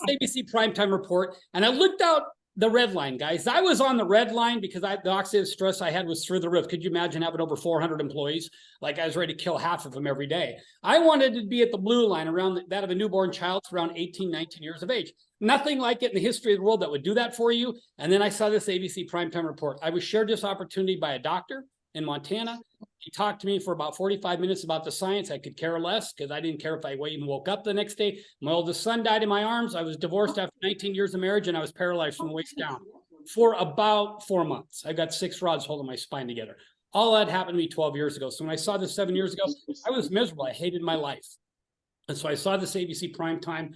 ABC Primetime report, and I looked out the red line, guys. I was on the red line because the oxidative stress I had was through the roof. Could you imagine having over 400 employees? Like I was ready to kill half of them every day. I wanted to be at the blue line, around that of a newborn child around 18, 19 years of age. Nothing like it in the history of the world that would do that for you. And then I saw this ABC Primetime report. I was shared this opportunity by a doctor in Montana. He talked to me for about 45 minutes about the science. I could care less because I didn't care if I even woke up the next day. My oldest son died in my arms. I was divorced after 19 years of marriage, and I was paralyzed from the waist down for about 4 months. I got 6 rods holding my spine together. All that happened to me 12 years ago. So when I saw this 7 years ago, I was miserable. I hated my life. And so I saw this ABC Primetime,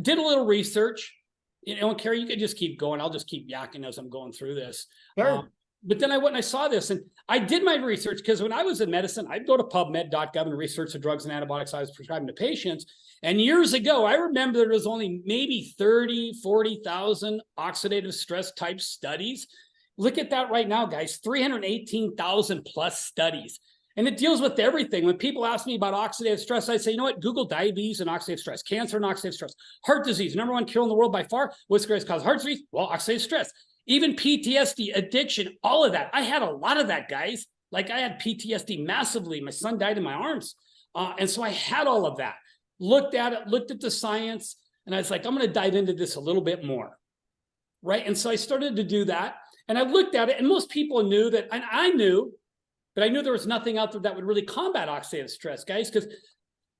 did a little research. You know, Carrie, you could just keep going. I'll just keep yakking as I'm going through this. Sure. But then I went and I saw this, and I did my research because when I was in medicine, I'd go to PubMed.gov and research the drugs and antibiotics I was prescribing to patients. And years ago, I remember there was only maybe 30, 40,000 oxidative stress type studies. Look at that right now, guys, 318,000 plus studies. And it deals with everything. When people ask me about oxidative stress, I say, you know what? Google diabetes and oxidative stress, cancer and oxidative stress, heart disease, #1 killer in the world by far. What's the greatest cause of heart disease? Well, oxidative stress. Even PTSD, addiction, all of that. I had a lot of that, guys. Like I had PTSD massively. My son died in my arms. And so I had all of that. Looked at it, looked at the science, and I was like, I'm going to dive into this a little bit more. Right. And so I started to do that. And I looked at it, and most people knew that, and I knew, but I knew there was nothing out there that would really combat oxidative stress, guys, because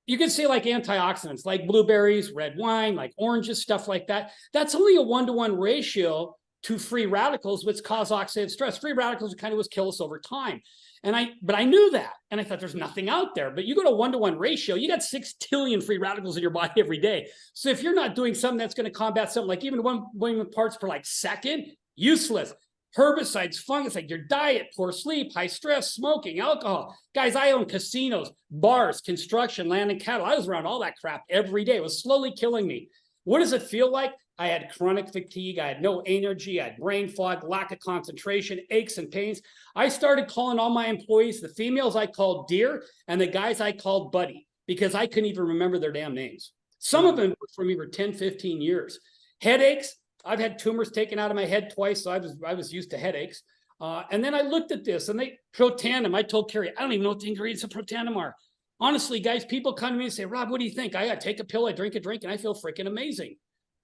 you can say like antioxidants, like blueberries, red wine, like oranges, stuff like that. That's only a 1-to-1 ratio to free radicals, which cause oxidative stress. Free radicals kind of was kill us over time. But I knew that. And I thought there's nothing out there. But you go to 1-to-1 ratio, you got 6 trillion free radicals in your body every day. So if you're not doing something that's going to combat something like even 1 billion parts per like second, useless. Herbicides, fungicides, your diet, poor sleep, high stress, smoking, alcohol. Guys, I own casinos, bars, construction, land and cattle. I was around all that crap every day. It was slowly killing me. What does it feel like? I had chronic fatigue. I had no energy. I had brain fog, lack of concentration, aches and pains. I started calling all my employees, the females I called dear, and the guys I called buddy, because I couldn't even remember their damn names. Some of them worked for me for 10, 15 years. Headaches. I've had tumors taken out of my head twice, so I was used to headaches. And then I looked at this, and Protandim. I told Carrie, I don't even know what the ingredients of Protandim are. Honestly, guys, people come to me and say, Rob, what do you think? I take a pill, I drink a drink, and I feel freaking amazing.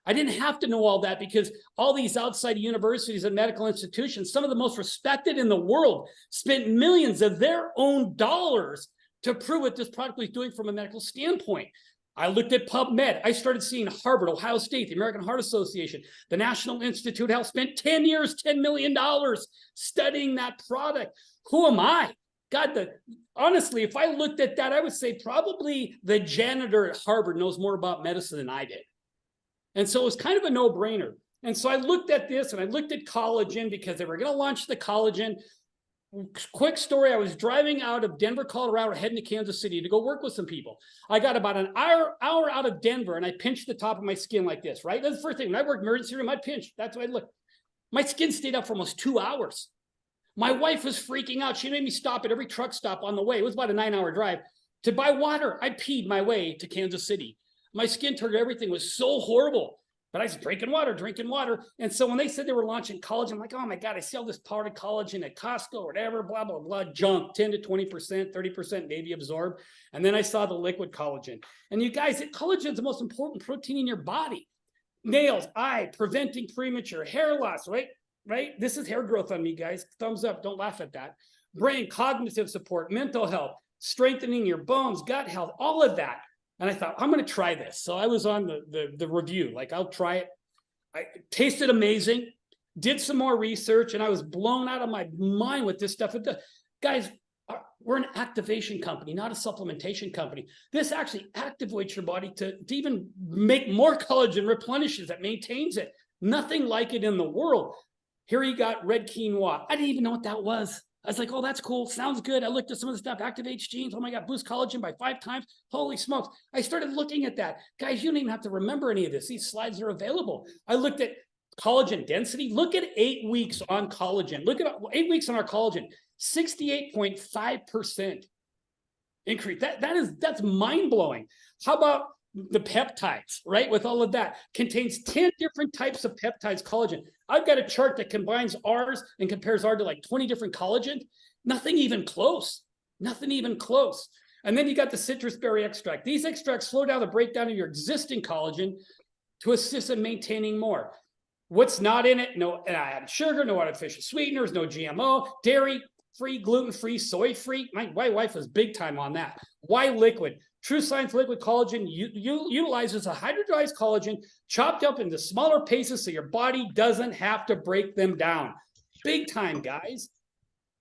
I didn't have to know all that because all these outside universities and medical institutions, some of the most respected in the world, spent millions of their own dollars to prove what this product was doing from a medical standpoint. I looked at PubMed. I started seeing Harvard, Ohio State, the American Heart Association, the National Institute of Health spent 10 years, $10 million studying that product. Who am I? God, honestly, if I looked at that, I would say probably the janitor at Harvard knows more about medicine than I did. And so it was kind of a no-brainer. And so I looked at this, and I looked at collagen because they were going to launch the collagen. Quick story, I was driving out of Denver, Colorado, heading to Kansas City to go work with some people. I got about an hour out of Denver, and I pinched the top of my skin like this, right? That's the first thing. When I worked emergency room, I'd pinch. That's what I looked. My skin stayed up for almost 2 hours. My wife was freaking out. She made me stop at every truck stop on the way. It was about a 9-hour drive to buy water. I peed my way to Kansas City. My skin turned, everything was so horrible. But I was drinking water. And so when they said they were launching collagen, I'm like, oh my God, I see all this powdered collagen at Costco or whatever, blah, blah, blah, junk, 10 to 20%, 30% maybe absorbed. And then I saw the liquid collagen. And you guys, collagen is the most important protein in your body. Nails, eye, preventing premature hair loss, right? This is hair growth on me, guys. Thumbs up, don't laugh at that. Brain, cognitive support, mental health, strengthening your bones, gut health, all of that. And I thought, I'm going to try this. So I was on the review, like I'll try it. I tasted amazing, did some more research, and I was blown out of my mind with this stuff. Guys, we're an activation company, not a supplementation company. This actually activates your body to even make more collagen, replenishes it, maintains it. Nothing like it in the world. Here you got red quinoa. I didn't even know what that was. I was like, oh, that's cool. Sounds good. I looked at some of the stuff, activates genes. Oh my God, boost collagen by 5 times. Holy smokes. I started looking at that. Guys, you don't even have to remember any of this. These slides are available. I looked at collagen density. Look at 8 weeks on collagen. Look at 8 weeks on our collagen. 68.5% increase. That's mind-blowing. How about the peptides, right? With all of that, contains 10 different types of peptides, collagen. I've got a chart that combines ours and compares ours to like 20 different collagen. Nothing even close. Nothing even close. And then you got the citrus berry extract. These extracts slow down the breakdown of your existing collagen to assist in maintaining more. What's not in it? No added sugar, no artificial sweeteners, no GMO, dairy-free, gluten-free, soy-free. My wife was big time on that. Why liquid? True Science Liquid Collagen utilizes a hydrolyzed collagen chopped up into smaller pieces so your body doesn't have to break them down. Big time, guys.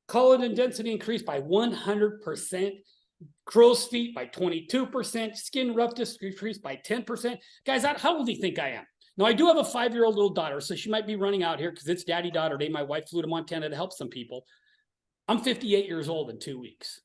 Collagen density increased by 100%. Crow's feet by 22%. Skin roughness decreased by 10%. Guys, how old do you think I am? Now, I do have a 5-year-old little daughter, so she might be running out here because it's daddy-daughter day. My wife flew to Montana to help some people. I'm 58 years old in 2 weeks.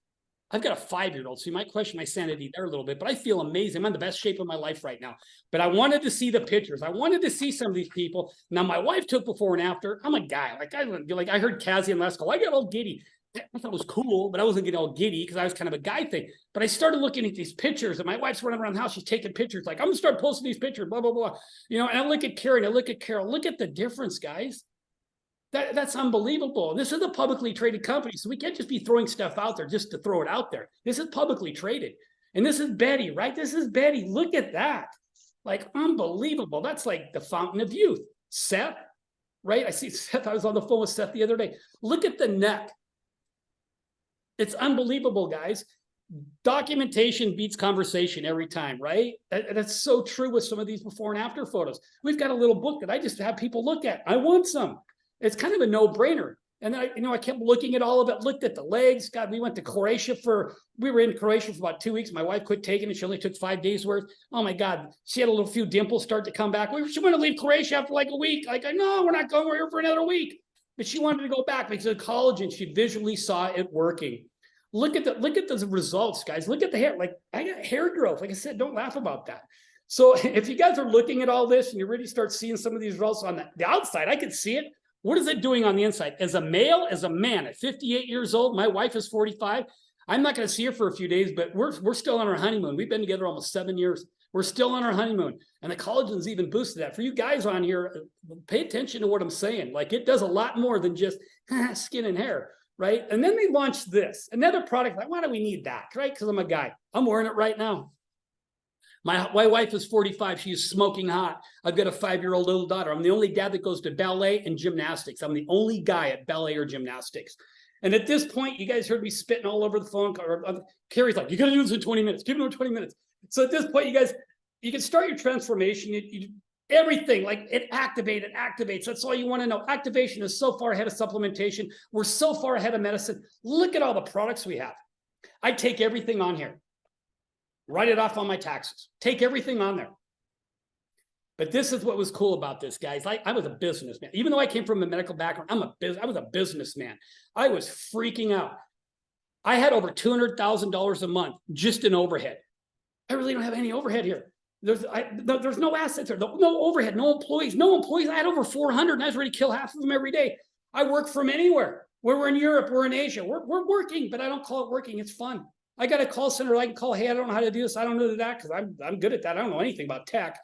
I've got a 5-year-old, so you might question my sanity there a little bit, but I feel amazing. I'm in the best shape of my life right now. But I wanted to see the pictures. I wanted to see some of these people. Now, my wife took before and after. I'm a guy. I heard Cassie and last call. I got all giddy. I thought it was cool, but I wasn't getting all giddy because I was kind of a guy thing. But I started looking at these pictures, and my wife's running around the house. She's taking pictures. Like, I'm going to start posting these pictures, blah, blah, blah. And I look at Carrie, and I look at Carol. Look at the difference, guys. That's unbelievable. And this is a publicly traded company, so we can't just be throwing stuff out there just to throw it out there. This is publicly traded. And this is Betty, right? This is Betty. Look at that. Like, unbelievable. That's like the fountain of youth. Seth, right? I see Seth. I was on the phone with Seth the other day. Look at the neck. It's unbelievable, guys. Documentation beats conversation every time, right? That's so true with some of these before and after photos. We've got a little book that I just have people look at. I want some. It's kind of a no-brainer. And then I kept looking at all of it, looked at the legs. God, we went to Croatia we were in Croatia for about 2 weeks. My wife quit taking it. She only took 5 days worth. Oh my God. She had a few dimples start to come back. She wanted to leave Croatia after like a week. Like, no, we're not going. We're here for another week. But she wanted to go back because of the collagen. She visually saw it working. Look at the results, guys. Look at the hair. Like, I got hair growth. Like I said, don't laugh about that. So if you guys are looking at all this and you really start seeing some of these results on the outside, I can see it. What is it doing on the inside? As a male, as a man, at 58 years old, my wife is 45. I'm not going to see her for a few days, but we're still on our honeymoon. We've been together almost 7 years. We're still on our honeymoon. And the collagen's even boosted that. For you guys on here, pay attention to what I'm saying. Like, it does a lot more than just skin and hair, right? And then they launched this, another product. Like, why do we need that, right? Because I'm a guy. I'm wearing it right now. My wife is 45. She's smoking hot. I've got a 5-year-old little daughter. I'm the only dad that goes to ballet and gymnastics. I'm the only guy at ballet or gymnastics. And at this point, you guys heard me spitting all over the phone. Carrie's like, you got to do this in 20 minutes. Give me 20 minutes. So at this point, you guys, you can start your transformation. Everything, like, it activates. That's all you want to know. Activation is so far ahead of supplementation. We're so far ahead of medicine. Look at all the products we have. I take everything on here. Write it off on my taxes. Take everything on there. But this is what was cool about this, guys. I was a businessman. Even though I came from a medical background, I was a businessman. I was freaking out. I had over $200,000 a month just in overhead. I really don't have any overhead here. There's no assets there, no overhead, no employees. I had over 400, and I was ready to kill half of them every day. I work from anywhere. We're in Europe, we're in Asia. We're working, but I don't call it working. It's fun. I got a call center I can call. Hey, I don't know how to do this. I don't know that because I'm good at that. I don't know anything about tech.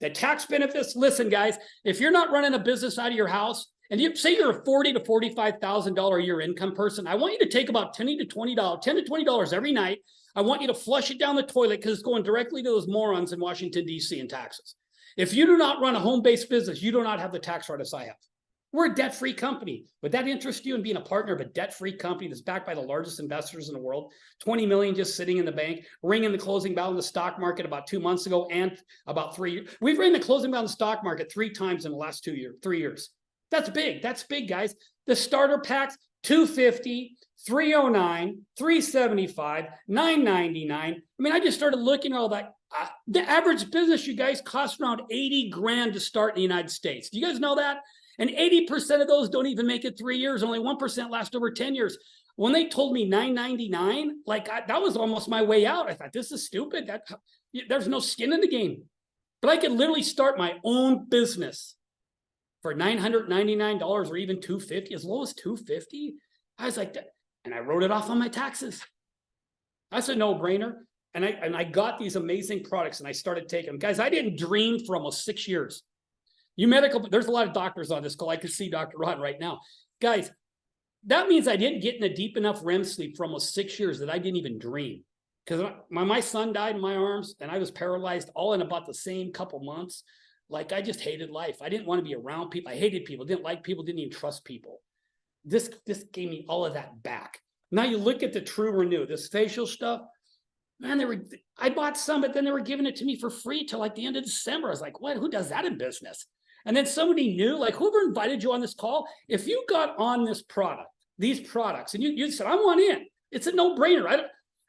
The tax benefits. Listen, guys, if you're not running a business out of your house, and you say you're a $40,000 to $45,000 a year income person, I want you to take about $10 to $20 every night. I want you to flush it down the toilet because it's going directly to those morons in Washington, D.C. in taxes. If you do not run a home-based business, you do not have the tax write-offs I have. We're a debt-free company. Would that interest you in being a partner of a debt-free company that's backed by the largest investors in the world? 20 million just sitting in the bank, ringing the closing bell in the stock market about 2 months ago and about 3 years. We've rang the closing bell in the stock market 3 times in the last 3 years. That's big. That's big, guys. The starter packs, $250, $309, $375, $999. I mean, I just started looking at all that. The average business, you guys, costs around 80 grand to start in the United States. Do you guys know that? And 80% of those don't even make it 3 years. Only 1% last over 10 years. When they told me $999, that was almost my way out. I thought, this is stupid. There's no skin in the game. But I could literally start my own business for $999 or even $250, as low as $250. I was like, and I wrote it off on my taxes. That's a no-brainer. And I got these amazing products and I started taking them. Guys, I didn't dream for almost 6 years. There's a lot of doctors on this call. I can see Dr. Ron right now. Guys, that means I didn't get in a deep enough REM sleep for almost 6 years that I didn't even dream. Because my son died in my arms and I was paralyzed all in about the same couple months. Like, I just hated life. I didn't want to be around people. I hated people, didn't like people, didn't even trust people. This gave me all of that back. Now you look at the True Renew, this facial stuff. Man, I bought some, but then they were giving it to me for free till like the end of December. I was like, what? Who does that in business? And then somebody knew, like whoever invited you on this call, if you got on these products, and you said, I want in, it's a no-brainer.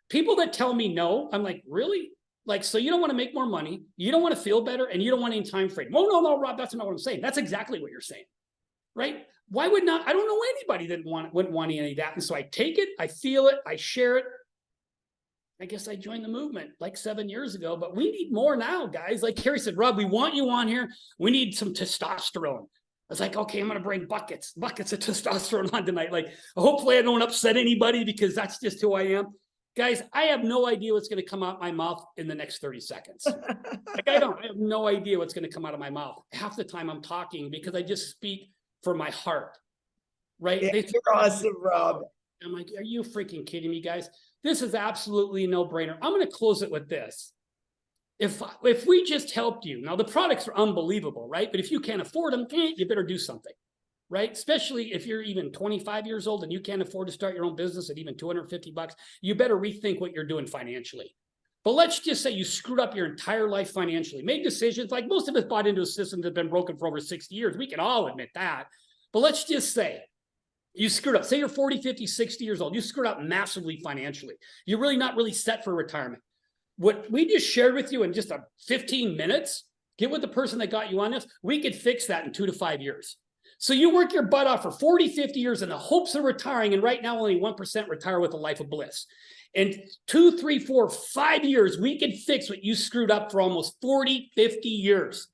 People that tell me no, I'm like, really? Like, so you don't want to make more money, you don't want to feel better, and you don't want any time frame. Oh, no, Rob, that's not what I'm saying. That's exactly what you're saying, right? Why would not? I don't know anybody that wouldn't want any of that. And so I take it, I feel it, I share it. I guess I joined the movement like 7 years ago, but we need more now, guys. Like Carrie said, Rob, we want you on here. We need some testosterone. I was like, okay, I'm going to bring buckets of testosterone on tonight. Like, hopefully I don't upset anybody because that's just who I am. Guys, I have no idea what's going to come out my mouth in the next 30 seconds. Like, I have no idea what's going to come out of my mouth. Half the time I'm talking because I just speak for my heart, right? Yeah, you're awesome, Rob. I'm like, are you freaking kidding me, guys? This is absolutely no brainer. I'm going to close it with this. If we just helped you, now the products are unbelievable, right? But if you can't afford them, you better do something, right? Especially if you're even 25 years old and you can't afford to start your own business at even $250, you better rethink what you're doing financially. But let's just say you screwed up your entire life financially, made decisions, like most of us bought into a system that's been broken for over 60 years. We can all admit that. But let's just say you screwed up. Say you're 40, 50, 60 years old. You screwed up massively financially. You're really not really set for retirement. What we just shared with you in just 15 minutes, get with the person that got you on this, we could fix that in 2 to 5 years. So you work your butt off for 40, 50 years in the hopes of retiring, and right now only 1% retire with a life of bliss. In 2, 3, 4, 5 years, we could fix what you screwed up for almost 40, 50 years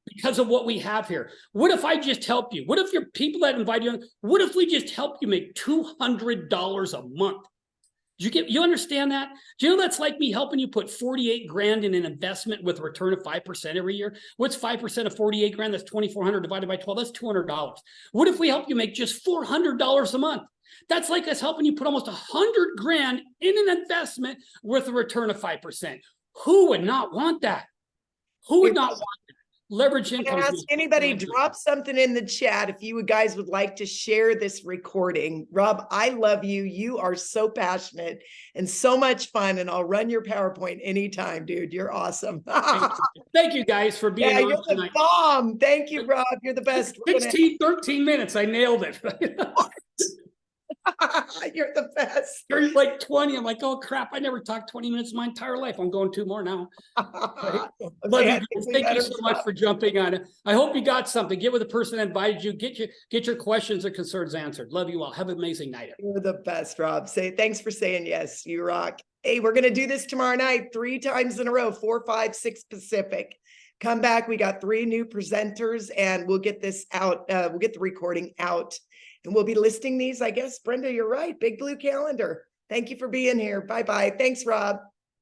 because of what we have here. What if I just help you? What if your people that invite you on, what if we just help you make $200 a month? You understand that? Do you know that's like me helping you put 48 grand in an investment with a return of 5% every year? What's 5% of 48 grand? That's 2,400 divided by 12. That's $200. What if we help you make just $400 a month? That's like us helping you put almost 100 grand in an investment with a return of 5%. Who would not want that? Who would not want that? Leverage income. Ask anybody, drop something in the chat if you guys would like to share this recording. Rob, I love you. You are so passionate and so much fun, and I'll run your PowerPoint anytime, dude. You're awesome. Thank you guys for being on you're tonight. The bomb. Thank you, Rob. You're the best. 13 minutes. I nailed it. You're the best. You're like 20. I'm like, oh crap, I never talked 20 minutes in my entire life. I'm going 2 more now. Right? Love you. Thank you so much for jumping on it. I hope you got something. Get with the person that invited you. Get your questions or concerns answered. Love you all. Have an amazing night. You're the best, Rob. Thanks for saying yes. You rock. Hey, we're going to do this tomorrow night, 3 times in a row, 4, 5, 6 Pacific. Come back. We got 3 new presenters, and we'll get this out. We'll get the recording out. And we'll be listing these, I guess. Brenda, you're right. Big Blue Calendar. Thank you for being here. Bye-bye. Thanks, Rob.